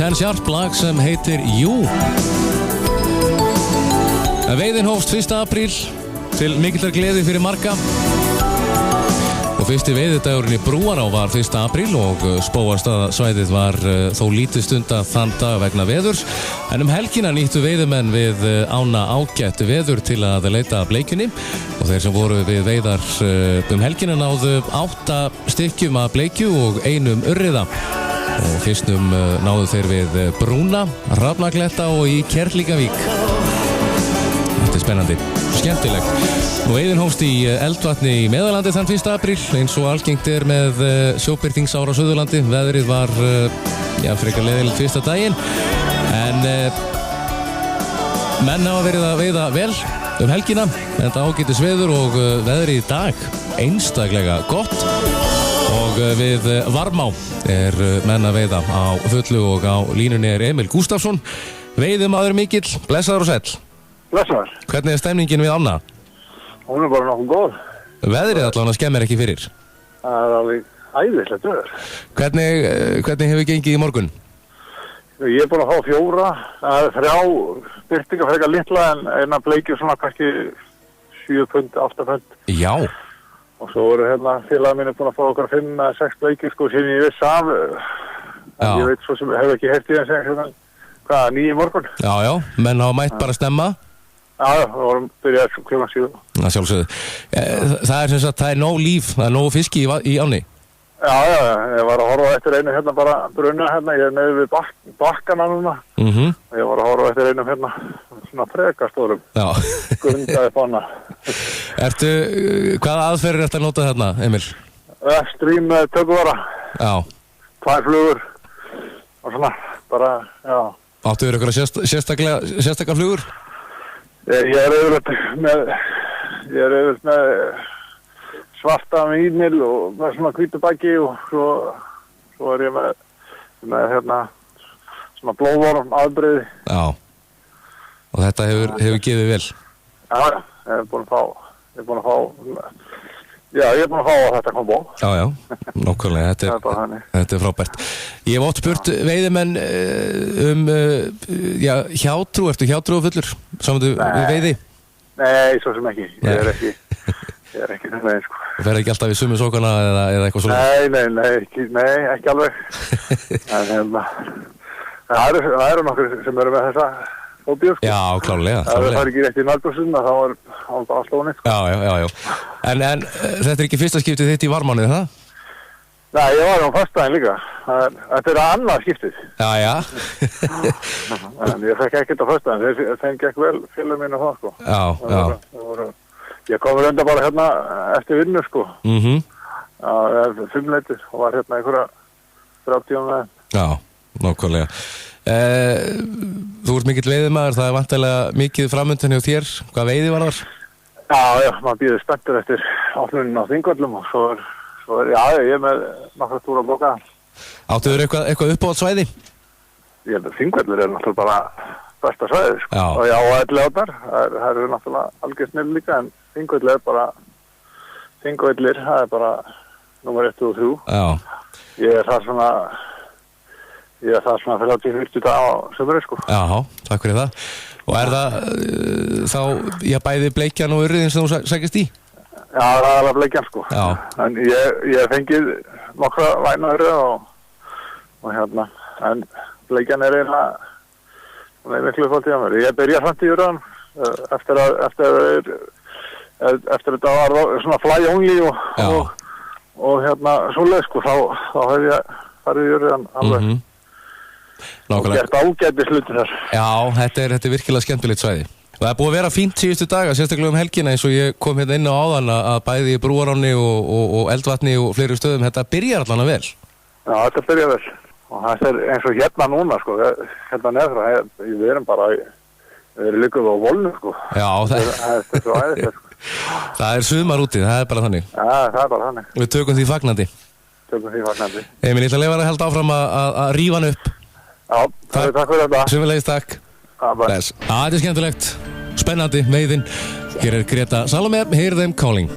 Ten Sharp, lag sem heitir You. Veiðin hófst 1. apríl til mikillar gleði fyrir marga. Og fyrsti veiðidagurinn í Brúará var 1. apríl og spóastaðasvæðið var þó lítið stunda þann dag vegna veðurs. En helgina nýttu veiðimenn við ána ágætt veður til að leita að bleikjunni. Og þeir sem voru við veiðar helgina náðu 8 stykkjum að bleikju og 1 urriða. Og fyrstum náðu þeir við Brúna, Hrafnakletta og í Kerlingavík. Þetta er spennandi, skemmtilegt. Nú veiðin hófst í Eldvatni í Meðallandi þann 1. apríl, eins og algengt er með sjóbirtingsár á Suðurlandi. Veðrið var frekar leiðilegt fyrsta daginn, en menn hafa verið að veiða vel helgina. Þetta ágætis veður og veðrið í dag einstaklega gott. Og við Varmá er menn að veiða á fullu og á línunni er Emil Gústafsson. Veiðumaður mikill, blessaður og sæll. Blessaður. Hvernig er stemningin við ána? Hún er bara nokkuð góð. Veðrið allavega skemmir ekki fyrir. Það er alveg æðislegt veður. Hvernig hefur gengið í morgun? Ég er búin að fá 4, 3 birtingar frekar litla en eina bleikju svona kannski 7 pund, 8 pund. Já. Og svo eru félagar mínu búin að fá okkar 5, 6 bleikjur síðan ég viss af. Já. Ég veit svo sem hef ekki heyrt í þess hvað, 9 í morgun? Já, menn hafa mætt bara snemma. Já, við vorum byrjað klukkan 7. Það sjálfsögðu. Það er sem sagt, það er nóg líf, það er nóg fiski í ánni. Já, ég var að horfa eftir einu bara brunna ég er neður við bakkana núna. Og ég var að horfa eftir einu svona frekastórum. Já. Grundaði bána. Hvaða aðferðir ertu að nota þarna, Emil? Stream tökuvara. Já. 2 flugur. Og svona, bara, já. Áttu þér eitthvað sérstakar flugur? Ég er yfirleitt með svarta mínil og með svona hvítubæki og svo er ég með svona blóðvorm afbrigði. Já. Og þetta hefur gefið vel? Já, ég er búin að fá að þetta kom bó. Já, nákvæmlega, þetta er frábært. Ég hef oft spurt veiðimenn hjátrú, ertu hjátrúafullur samanlega við veiði? Nei, svo sem ekki. Ég er ekki þannig, sko. Þú ferð ekki alltaf í sömu sókana eða eitthvað svona? Nei, ekki alveg. En það eru nokkur sem eru með þessa fóbíu, sko. Já, klárlega. Það er ekki rétt í nálgjóðsinn, þá er alltaf afslóðinni, sko. Já. En þetta er ekki fyrsta skiptið þitt í Varmáni, það? Nei, ég var á föstudaginn líka. Þetta er annað skiptið. Já. En ég fekk ekkert á föstudaginn. Þeim gekk vel félag mínu það, sko. Já. Ég kom reynda bara eftir vinnu, sko. Já, 5 leitir og var einhverja 30 með. Já, nákvæmlega. Þú ert mikill veiðimaður, það er vantilega mikið framöndan hjá þér. Hvað veiði var þar? Já, maður býður spenntur eftir áflunin á Þingvöllum og svo er ég er með nokkra túra að boka. Áttu þér eitthvað uppáhaldssvæði? Ég held að Þingvöllur er náttúrulega bara besta svæði, sko. Já. Og og Elliðaárnar, það eru náttúrulega algjör snill líka, en Þingvöllur er bara það er bara númer 1 og 3. Já. Ég er það svona 30-40 dag á sömurinn, sko. Já, takk fyrir það. Og er það þá bæði bleikjan og urriðin sem þú sækist í? Já, það er alveg bleikjan, sko. Já. En ég fengið nokkra væna urrið og en bleikjan er miklu fólkið á mér. Ég byrja samt í urriðan eftir þetta var svona fly only og svoleið, sko, þá hef ég farið í urriðan alveg. Og gert ágætis hluti þar. Já, þetta er virkilega skemmtilegt svæði. Og það er búið að vera fínt síðustu daga, sérstaklega helgina, eins og ég kom inn á áðan að bæði í Brúaránni og Eldvatni og fleiri stöðum. Þetta byrjar allan vel. Já, þetta byrjar vel. Og það er eins og núna, sko, neðra, við erum líka á volnu, sko. Já, það er svo æðislegt, sko. Það er sumar úti, það er bara þannig. Já, það er bara þannig. Við tökum því fagnandi. Emil, ég ætla að leyfa þér að halda áfram að rífa hann upp. Já, takk fyrir þetta. Sömuleiðis, takk. Þetta er skemmtilegt, spennandi veiðin. Hér er Greta Salome, Hear Them Calling.